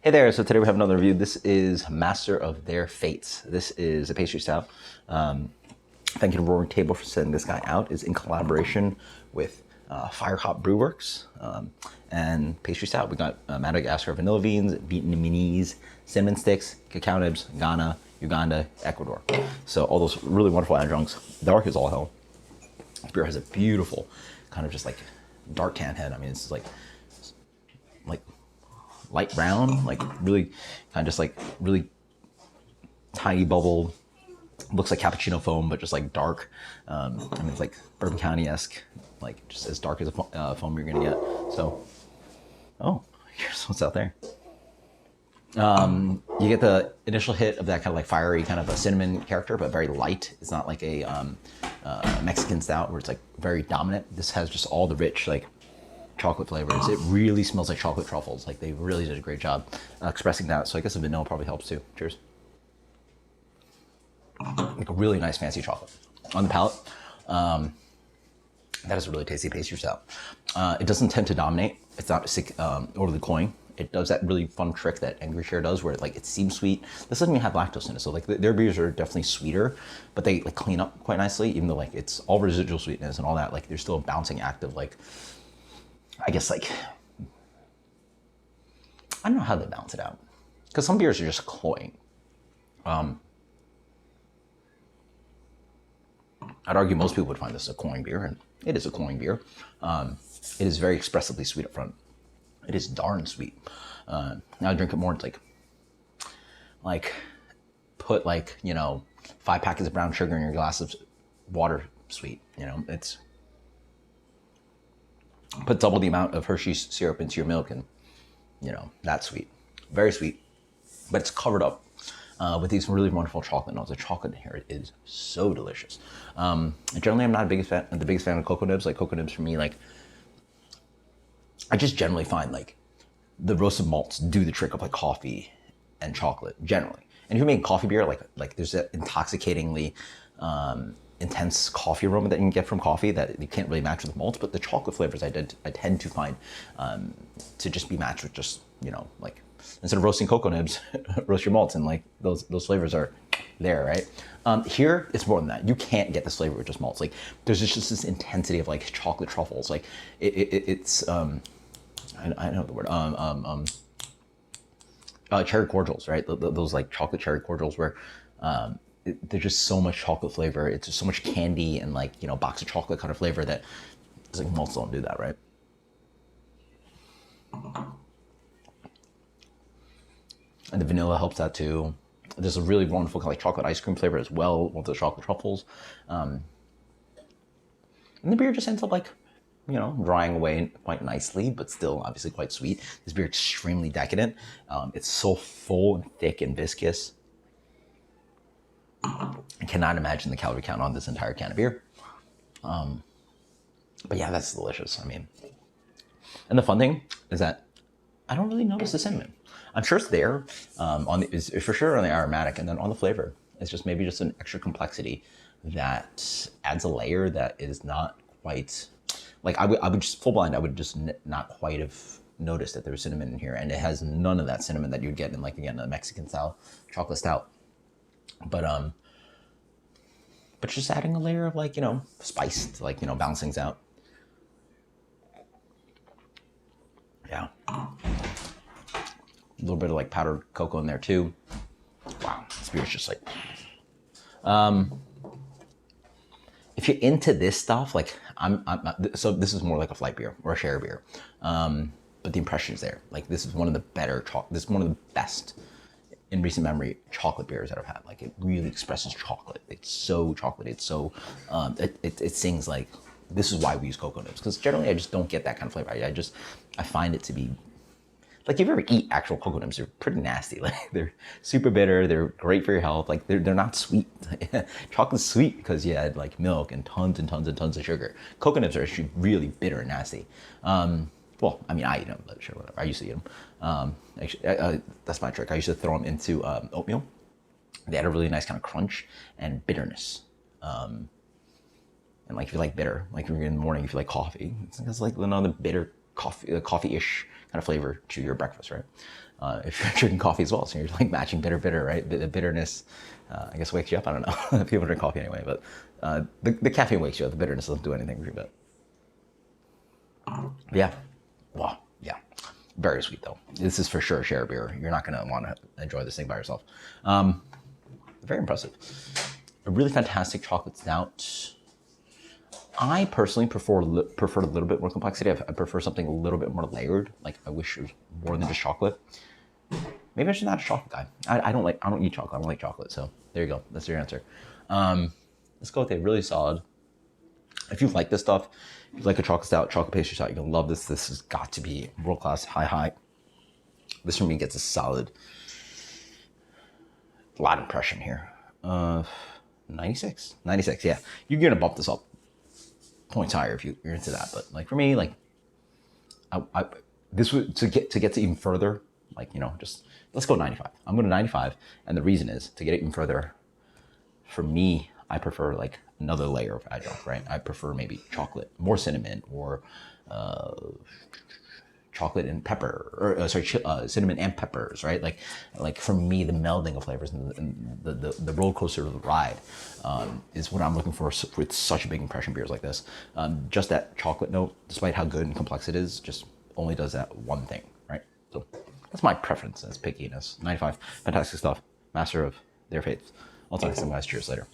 Hey there, so today we have another review. This is Master of Their Fates. This is a pastry stout. Thank you to Roaring Table for sending this guy out. It's in collaboration with Fire Hop Brewworks and Pastry Stout. We got Madagascar vanilla beans, Vietnamese cinnamon sticks, cacao nibs, Ghana, Uganda, Ecuador. So all those really wonderful adjuncts. Dark is all hell. This beer has a beautiful kind of just like dark tan head. I mean, it's like light brown, like really kind of just like really tiny bubble. Looks like cappuccino foam, but just like dark. I mean, it's like Bourbon County-esque, like just as dark as a foam you're gonna get. So, oh, here's what's out there. You get the initial hit of that kind of like fiery kind of a cinnamon character, but very light. It's not like a Mexican stout where it's like very dominant. This has just all the rich like chocolate flavors. It really smells like chocolate truffles. Like they really did a great job expressing that. So I guess the vanilla probably helps too. Cheers. Like a really nice fancy chocolate on the palate. That is a really tasty pastry stout. It doesn't tend to dominate. It's not overly cloying. It does that really fun trick that Angry Share does where like it seems sweet. This doesn't even have lactose in it. So like their beers are definitely sweeter, but they like clean up quite nicely, even though like it's all residual sweetness and all that. Like there's still a bouncing act of like, I guess like, I don't know how they balance it out. Because some beers are just cloying. I'd argue most people would find this a cloying beer, and it is a cloying beer. It is very expressively sweet up front. It is darn sweet. Now I drink it more, it's like put like, 5 packets of brown sugar in your glass of water sweet, it's put double the amount of Hershey's syrup into your milk and, that's sweet. Very sweet, but it's covered up with these really wonderful chocolate notes. The chocolate in here is so delicious. Generally, I'm not the biggest fan of cocoa nibs. Like cocoa nibs for me, like I just generally find like the roasted malts do the trick of like coffee and chocolate generally. And if you're making coffee beer, like there's that intoxicatingly intense coffee aroma that you can get from coffee that you can't really match with malts. But the chocolate flavors I tend to find to just be matched with just like instead of roasting cocoa nibs, roast your malts, and like those flavors are there, right? Here it's more than that. You can't get this flavor with just malts. Like there's just this intensity of like chocolate truffles. Like it's I know the word cherry cordials, right? Those like chocolate cherry cordials where there's just so much chocolate flavor. It's just so much candy and like box of chocolate kind of flavor that it's like malts don't do that, right? And the vanilla helps that too. There's a really wonderful kind of like chocolate ice cream flavor as well with the chocolate truffles. And the beer just ends up like, drying away quite nicely, but still obviously quite sweet. This beer is extremely decadent. It's so full and thick and viscous. I cannot imagine the calorie count on this entire can of beer. But yeah, that's delicious. I mean, and the fun thing is that I don't really notice the cinnamon. I'm sure it's there is for sure on the aromatic, and then on the flavor, it's just maybe just an extra complexity that adds a layer that is not quite like I would just full blind. I would just not quite have noticed that there was cinnamon in here, and it has none of that cinnamon that you'd get in like again a Mexican style chocolate stout. But just adding a layer of like spice to like balance things out. Yeah. A little bit of like powdered cocoa in there too. Wow, this beer is just like. If you're into this stuff, like so this is more like a flight beer or a share beer, but the impression is there. Like this is one of the better this is one of the best in recent memory chocolate beers that I've had. Like it really expresses chocolate. It's so chocolatey. It's so it sings like this is why we use cocoa nibs, because generally I just don't get that kind of flavor. I find it to be. Like if you ever eat actual cocoa nibs, they're pretty nasty. Like they're super bitter. They're great for your health. Like they're not sweet. Chocolate's sweet because you add like milk and tons of sugar. Cocoa nibs are actually really bitter and nasty. Well, I mean, I eat them, but sure, whatever. I used to eat them. Actually, that's my trick. I used to throw them into oatmeal. They had a really nice kind of crunch and bitterness. And like if you like bitter, like if you're in the morning, if you like coffee, it's like another bitter coffee-ish kind of flavor to your breakfast, right? If you're drinking coffee as well, so you're like matching bitter, right? The bitterness, I guess, wakes you up. I don't know. People drink coffee anyway, but the caffeine wakes you up. The bitterness doesn't do anything for you, but yeah. Wow. Yeah. Very sweet though. This is for sure a share beer. You're not going to want to enjoy this thing by yourself. Very impressive. A really fantastic chocolate stout. I personally prefer a little bit more complexity. I prefer something a little bit more layered. Like I wish it was more than just chocolate. Maybe I'm just not a chocolate guy. I don't eat chocolate. I don't like chocolate. So there you go. That's your answer. Let's go with a really solid. If you like this stuff, if you like a chocolate stout, chocolate pastry stout, you're gonna love this. This has got to be world class, high. This for me gets a solid lot impression here. 96. Yeah, you're gonna bump this up points higher if you're into that. But like for me, like this would to get to even further. Like just let's go 95. I'm going to 95, and the reason is to get it even further. For me, I prefer like another layer of adjunct, right? I prefer maybe chocolate, more cinnamon, or chocolate and pepper, or cinnamon and peppers, right? Like for me, the melding of flavors and the roller coaster of the ride is what I'm looking for with such a big impression beers like this. Just that chocolate note, despite how good and complex it is, just only does that one thing, right? So that's my preference as pickiness. 95, fantastic stuff. Master of their faiths. I'll talk to some guys. Cheers later.